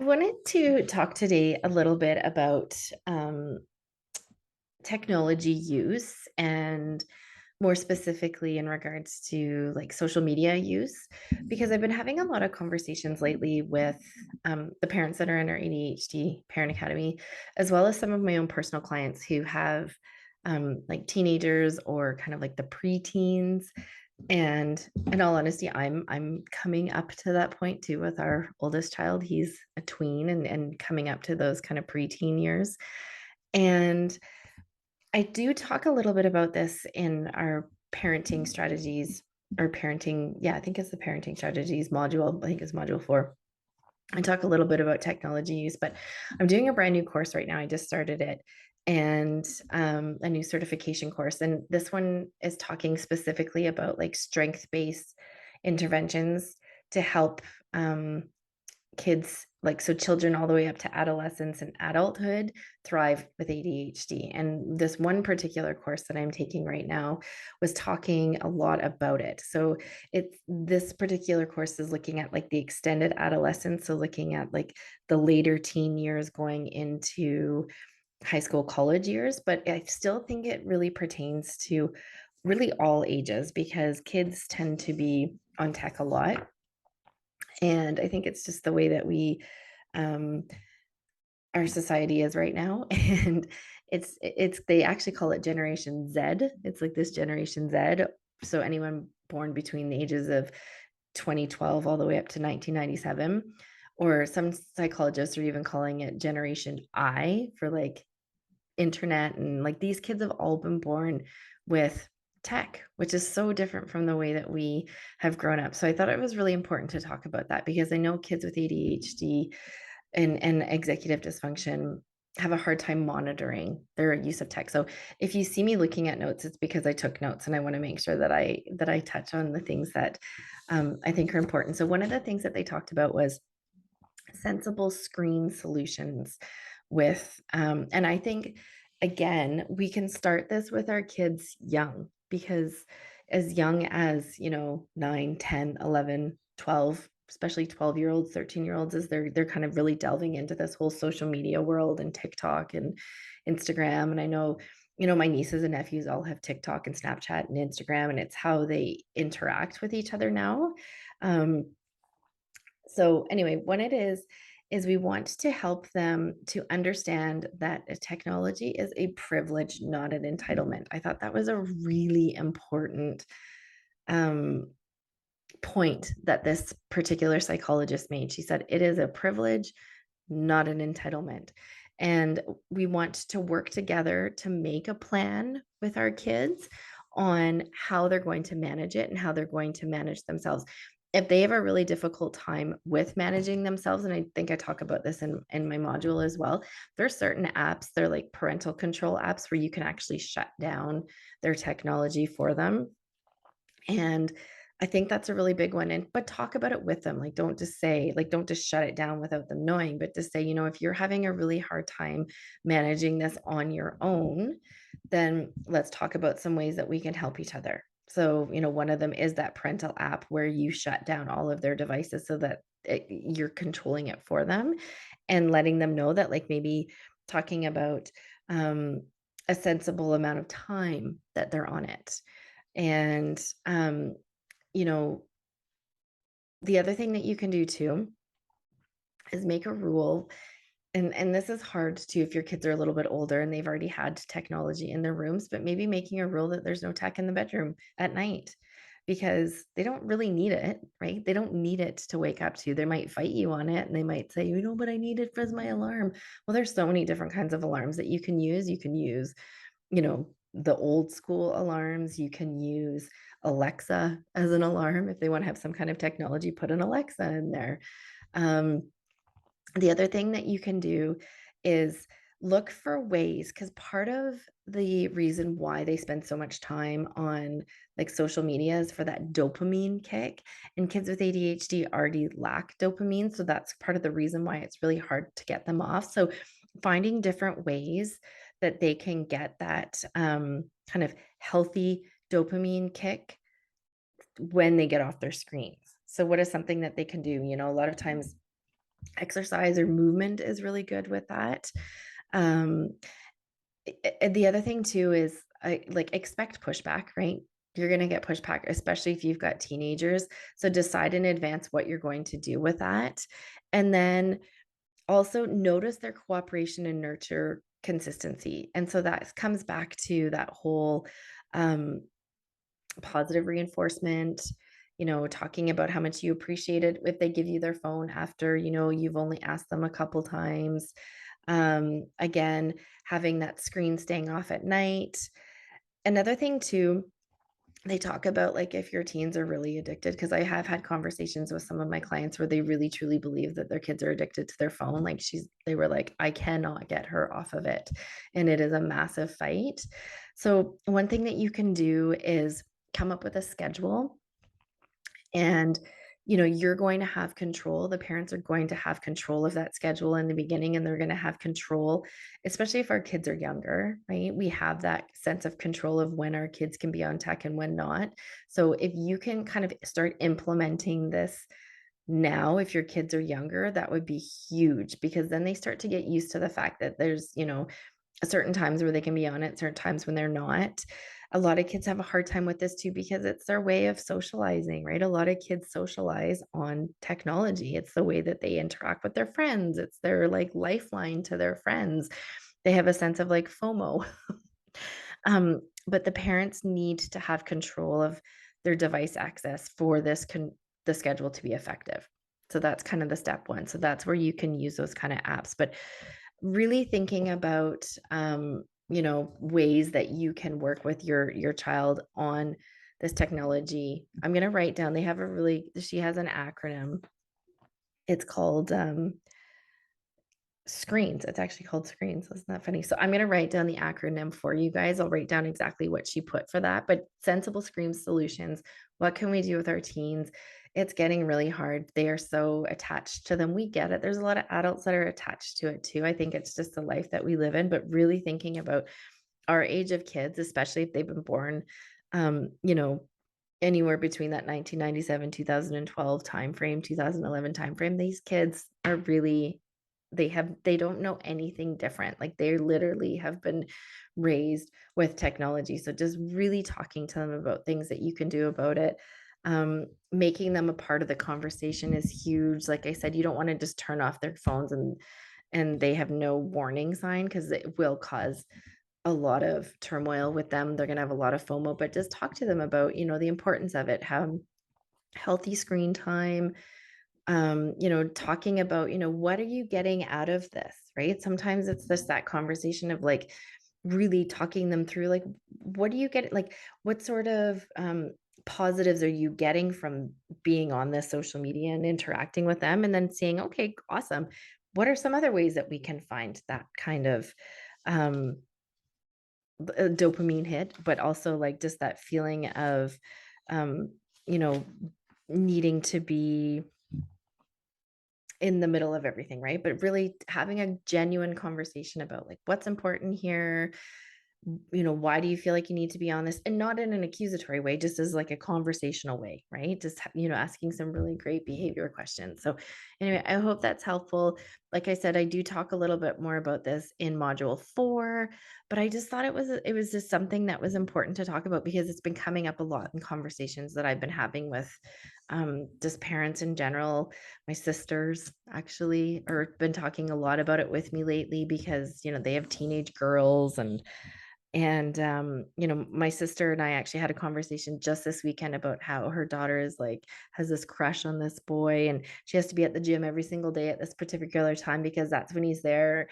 wanted to talk today a little bit about technology use and more specifically in regards to like social media use, because I've been having a lot of conversations lately with the parents that are in our ADHD Parent Academy, as well as some of my own personal clients who have like teenagers or kind of like the preteens. And in all honesty, I'm coming up to that point too with our oldest child. He's a tween and coming up to those kind of preteen years. And I do talk a little bit about this in our parenting strategies or parenting. Yeah, I think it's the parenting strategies module. I think it's module 4. I talk a little bit about technology use, but I'm doing a brand new course right now. I just started it and a new certification course. And this one is talking specifically about like strength based interventions to help kids, like so children all the way up to adolescence and adulthood, thrive with ADHD. And this one particular course that I'm taking right now was talking a lot about it. So it's this particular course is looking at like the extended adolescence, so looking at like the later teen years going into high school college years, but I still think it really pertains to really all ages because kids tend to be on tech a lot. And I think it's just the way that we um, our society is right now. And it's they actually call it Generation Z. It's like this Generation Z. So anyone born between the ages of 2012 all the way up to 1997, or some psychologists are even calling it Generation I for like internet. And like these kids have all been born with tech, which is so different from the way that we have grown up. So I thought it was really important to talk about that because I know kids with ADHD and executive dysfunction have a hard time monitoring their use of tech. So if you see me looking at notes, it's because I took notes and I want to make sure that I touch on the things that I think are important. So one of the things that they talked about was sensible screen solutions with and I think again we can start this with our kids young, because as young as 9, 10, 11, 12, especially 12-year olds, 13-year olds, as they're kind of really delving into this whole social media world and TikTok and Instagram. And I know my nieces and nephews all have TikTok and Snapchat and Instagram, and it's how they interact with each other now. Um, so anyway, what it is we want to help them to understand that a technology is a privilege, not an entitlement. I thought that was a really important um, point that this particular psychologist made. She said it is a privilege, not an entitlement. And we want to work together to make a plan with our kids on how they're going to manage it and how they're going to manage themselves. If they have a really difficult time with managing themselves, and I think I talk about this in my module as well, there's certain apps, they're like parental control apps where you can actually shut down their technology for them. And I think that's a really big one. And but talk about it with them. Like don't just shut it down without them knowing, but to say, if you're having a really hard time managing this on your own, then let's talk about some ways that we can help each other. So, one of them is that parental app where you shut down all of their devices so that you're controlling it for them, and letting them know that, like, maybe talking about a sensible amount of time that they're on it. And, you know, the other thing that you can do too is make a rule. And this is hard too if your kids are a little bit older and they've already had technology in their rooms, but maybe making a rule that there's no tech in the bedroom at night because they don't really need it, right? They don't need it to wake up to. They might fight you on it and they might say, but I need it as my alarm. Well, there's so many different kinds of alarms that you can use. You can use the old school alarms. You can use Alexa as an alarm. If they want to have some kind of technology, put an Alexa in there. Um, the other thing that you can do is look for ways, because part of the reason why they spend so much time on like social media is for that dopamine kick. And kids with ADHD already lack dopamine. So that's part of the reason why it's really hard to get them off. So finding different ways that they can get that kind of healthy dopamine kick when they get off their screens. So what is something that they can do? A lot of times Exercise or movement is really good with that. Um, the other thing too is like expect pushback, right? You're going to get pushback, especially if you've got teenagers. So decide in advance what you're going to do with that. And then also notice their cooperation and nurture consistency. And so that comes back to that whole um, positive reinforcement, talking about how much you appreciate it if they give you their phone after, you've only asked them a couple times. Again, having that screen staying off at night. Another thing too, they talk about like if your teens are really addicted, because I have had conversations with some of my clients where they really truly believe that their kids are addicted to their phone. Like they were like, I cannot get her off of it. And it is a massive fight. So, one thing that you can do is come up with a schedule, and you're going to have control. The parents are going to have control of that schedule in the beginning, and they're going to have control, especially if our kids are younger, right? We have that sense of control of when our kids can be on tech and when not. So if you can kind of start implementing this now, if your kids are younger, that would be huge, because then they start to get used to the fact that there's certain times where they can be on it, certain times when they're not. A lot of kids have a hard time with this too, because it's their way of socializing, right? A lot of kids socialize on technology. It's the way that they interact with their friends. It's their like lifeline to their friends. They have a sense of like FOMO. But the parents need to have control of their device access for the schedule to be effective. So that's kind of the step one. So that's where you can use those kind of apps. But really thinking about ways that you can work with your child on this technology. I'm going to write down, she has an acronym. It's called screens. It's actually called screens. Isn't that funny? So I'm going to write down the acronym for you guys. I'll write down exactly what she put for that. But sensible screen solutions. What can we do with our teens? It's getting really hard. They are so attached to them. We get it. There's a lot of adults that are attached to it too. I think it's just the life that we live in, but really thinking about our age of kids, especially if they've been born, um, you know, anywhere between that 1997, 2012 timeframe, 2011 timeframe, these kids are really, they don't know anything different. Like they literally have been raised with technology. So just really talking to them about things that you can do about it. Making them a part of the conversation is huge. Like I said, you don't want to just turn off their phones and they have no warning sign, because it will cause a lot of turmoil with them. They're going to have a lot of FOMO, but just talk to them about, the importance of it, how healthy screen time, talking about, what are you getting out of this, right? Sometimes it's just that conversation of like really talking them through, like, what do you get? Like, what sort of positives are you getting from being on this social media and interacting with them? And then seeing, okay, awesome. What are some other ways that we can find that kind of um, dopamine hit, but also like just that feeling of, um, you know, needing to be in the middle of everything, right? But really having a genuine conversation about like what's important here, why do you feel like you need to be on this, and not in an accusatory way, just as like a conversational way, right? Just asking some really great behavior questions. So anyway, I hope that's helpful. Like I said, I do talk a little bit more about this in module 4, but I just thought it was just something that was important to talk about, because it's been coming up a lot in conversations that I've been having with just parents in general. My sisters actually are been talking a lot about it with me lately, because they have teenage girls, and my sister and I actually had a conversation just this weekend about how her daughter is like, has this crush on this boy, and she has to be at the gym every single day at this particular time because that's when he's there.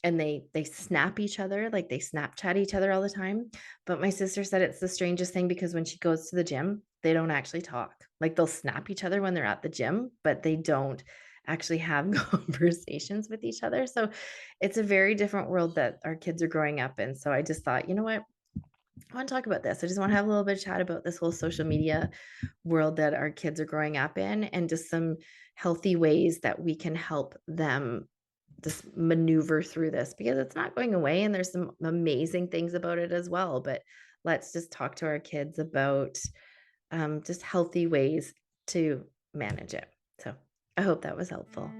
And they snap each other, like they Snapchat each other all the time. But my sister said it's the strangest thing, because when she goes to the gym, they don't actually talk. Like they'll snap each other when they're at the gym, but they don't actually have conversations with each other. So it's a very different world that our kids are growing up in. So I just thought, you know what? I want to talk about this. I just want to have a little bit of chat about this whole social media world that our kids are growing up in, and just some healthy ways that we can help them just maneuver through this, because it's not going away and there's some amazing things about it as well. But let's just talk to our kids about just healthy ways to manage it. So I hope that was helpful.